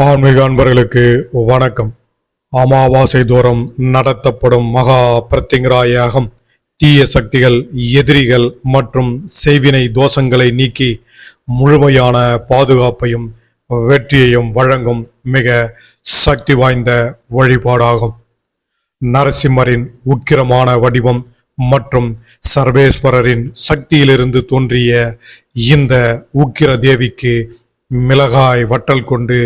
ஆன்மீக அன்பர்களுக்கு வணக்கம். அமாவாசை தோறும் நடத்தப்படும் மகா பிரத்திங்கரா யாகம் தீய சக்திகள், எதிரிகள் மற்றும் செய்வினை தோஷங்களை நீக்கி முழுமையான பாதுகாப்பையும் வெற்றியையும் வழங்கும் மிக சக்தி வாய்ந்த வழிபாடாகும். நரசிம்மரின் உக்கிரமான வடிவம் மற்றும் சர்வேஸ்வரரின் சக்தியிலிருந்து தோன்றிய இந்த உக்கிர தேவிக்கு மிளகாய் வட்டல் கொண்டு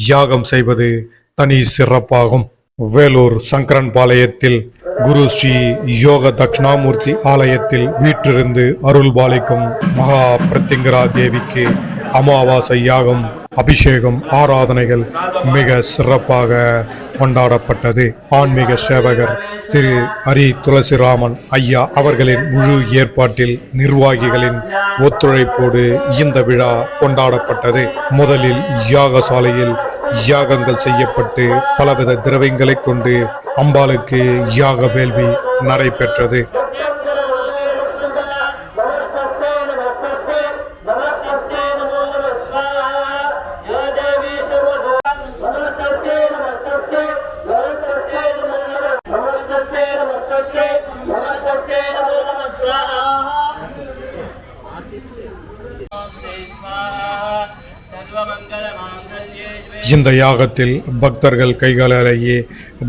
யாகம் செய்வது தனி சிறப்பாகும். வேலூர் சங்கரன்பாளையத்தில் குரு ஸ்ரீ யோக தட்சிணாமூர்த்தி ஆலயத்தில் வீற்றிருந்து அருள் பாலிக்கும் மகா பிரத்திங்கரா தேவிக்கு அமாவாசை யாகம், அபிஷேகம், ஆராதனைகள் மிக சிறப்பாக கொண்டாடப்பட்டது. ஆன்மீக சேவகர் திரு ஹரி துளசிராமன் ஐயா அவர்களின் முழு ஏற்பாட்டில் நிர்வாகிகளின் ஒத்துழைப்போடு இந்த விழா கொண்டாடப்பட்டது. முதலில் யாகசாலையில் யாகங்கள் செய்யப்பட்டு பலவித திரவியங்களை கொண்டு அம்பாளுக்கு யாக வேள்வி நடைபெற்றது. இந்த யாகத்தில் பக்தர்கள் கைகளாலேயே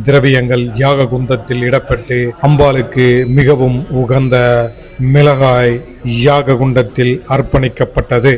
திரவியங்கள் யாக குந்தத்தில் இடப்பட்டு அம்பாளுக்கு மிகவும் உகந்த மிளகாய் யாக குண்டத்தில் அர்ப்பணிக்கப்பட்டது.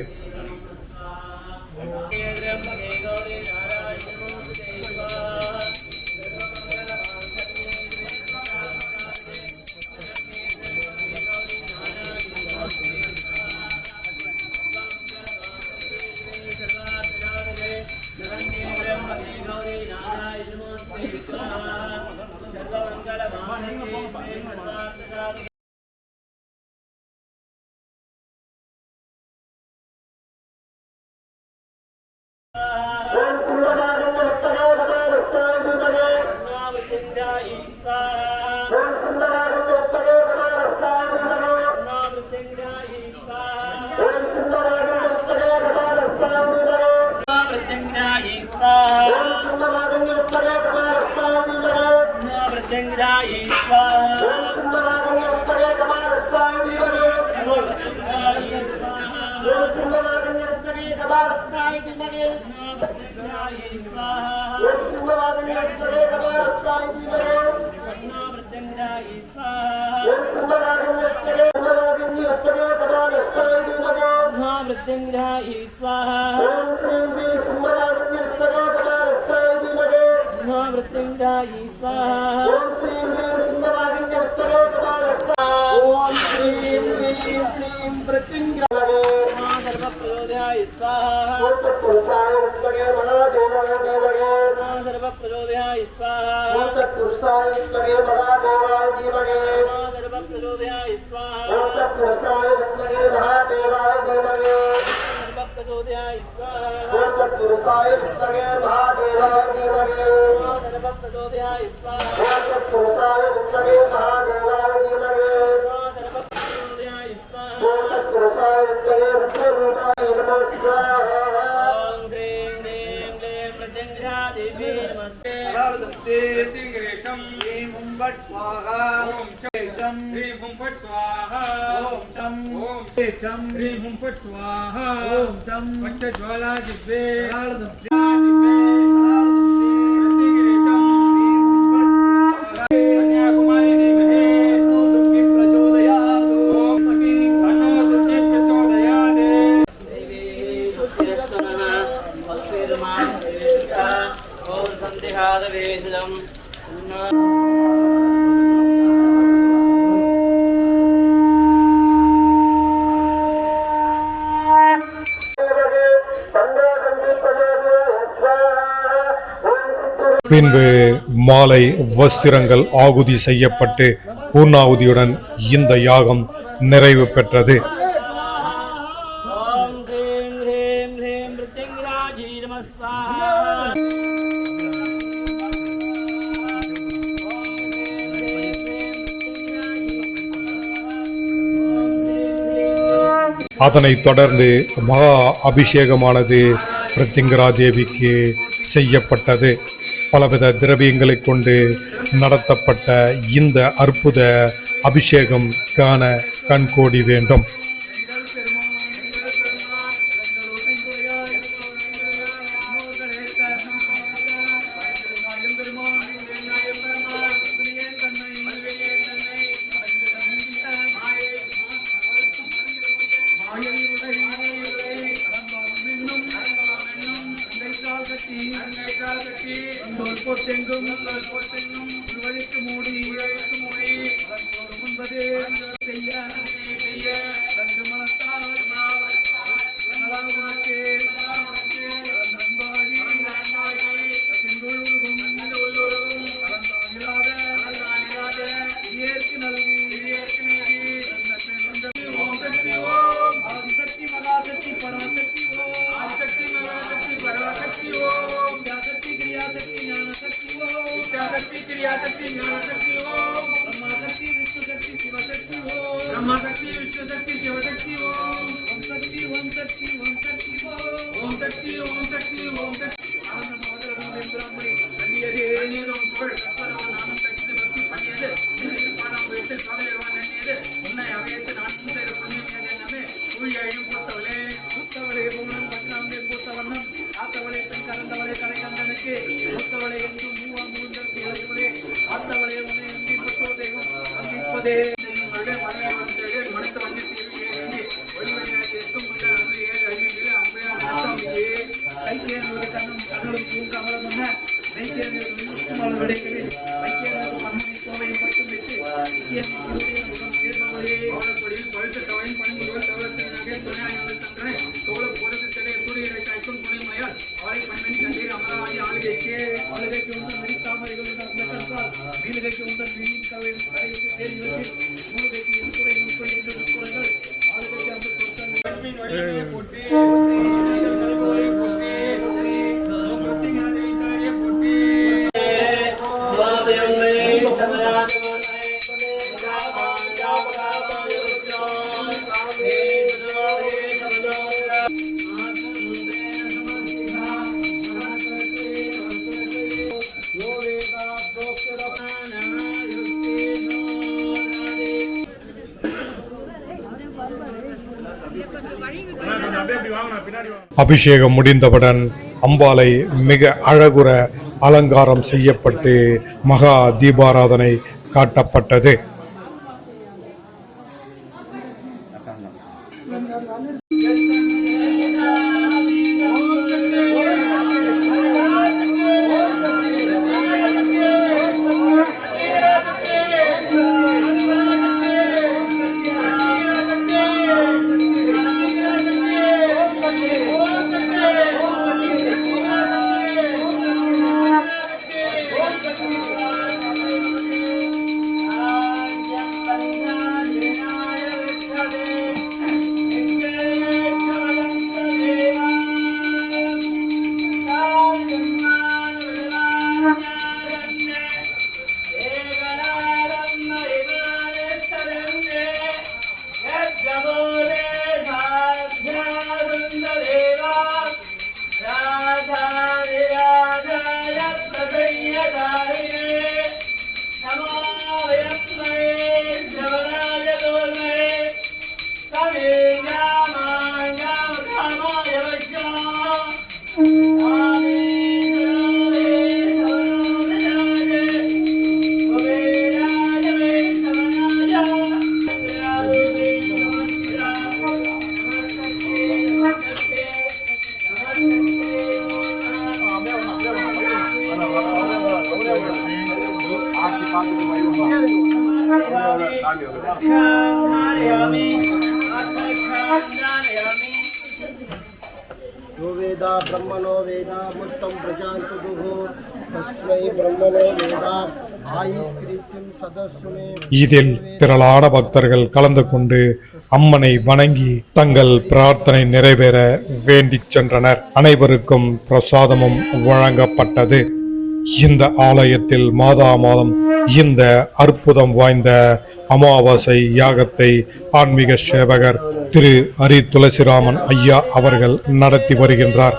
பின்பு மாலை வஸ்திரங்கள் ஆகுதி செய்யப்பட்டு பூர்ணாகுதியுடன் இந்த யாகம் நிறைவு பெற்றது. அதனைத் தொடர்ந்து மகா அபிஷேகமானது பிரத்திங்கரா தேவிக்கு செய்யப்பட்டது. பலவித திரவியங்களை கொண்டு நடத்தப்பட்ட இந்த அற்புத அபிஷேகம் காண கண்கோடி வேண்டும். அபிஷேகம் முடிந்தவுடன் அம்பாளை மிக அழகுற அலங்காரம் செய்யப்பட்டு மகா தீபாராதனை காட்டப்பட்டது. यो वेदा ब्रह्मणो वेदा मुक्तं प्रजान्तुः तस्मै ब्रह्मणे वेदा आयुष्कृत्यं सदस्मे. இதில் திரளான பக்தர்கள் கலந்து கொண்டு அம்மனை வணங்கி தங்கள் பிரார்த்தனை நிறைவேற வேண்டிச் சென்றனர். அனைவருக்கும் பிரசாதமும் வழங்கப்பட்டது. இந்த ஆலயத்தில் மாதா மாதம் இந்த அற்புதம் வாய்ந்த அமாவாசை யாகத்தை ஆன்மீக சேவகர் திரு ஹரி துளசிராமன் ஐயா அவர்கள் நடத்தி வருகின்றார்.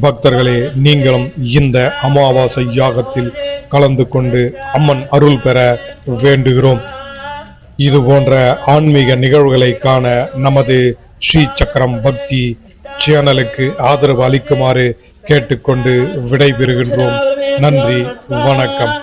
பக்தர்களே, நீங்களும் இந்த அமாவாசை யாகத்தில் கலந்து கொண்டு அம்மன் அருள் பெற வேண்டுகிறோம். இது போன்ற ஆன்மீக நிகழ்வுகளை காண நமது ஸ்ரீ சக்கரம் பக்தி சேனலுக்கு ஆதரவு அளிக்குமாறு கேட்டுக்கொண்டு விடைபெறுகின்றோம். நன்றி, வணக்கம்.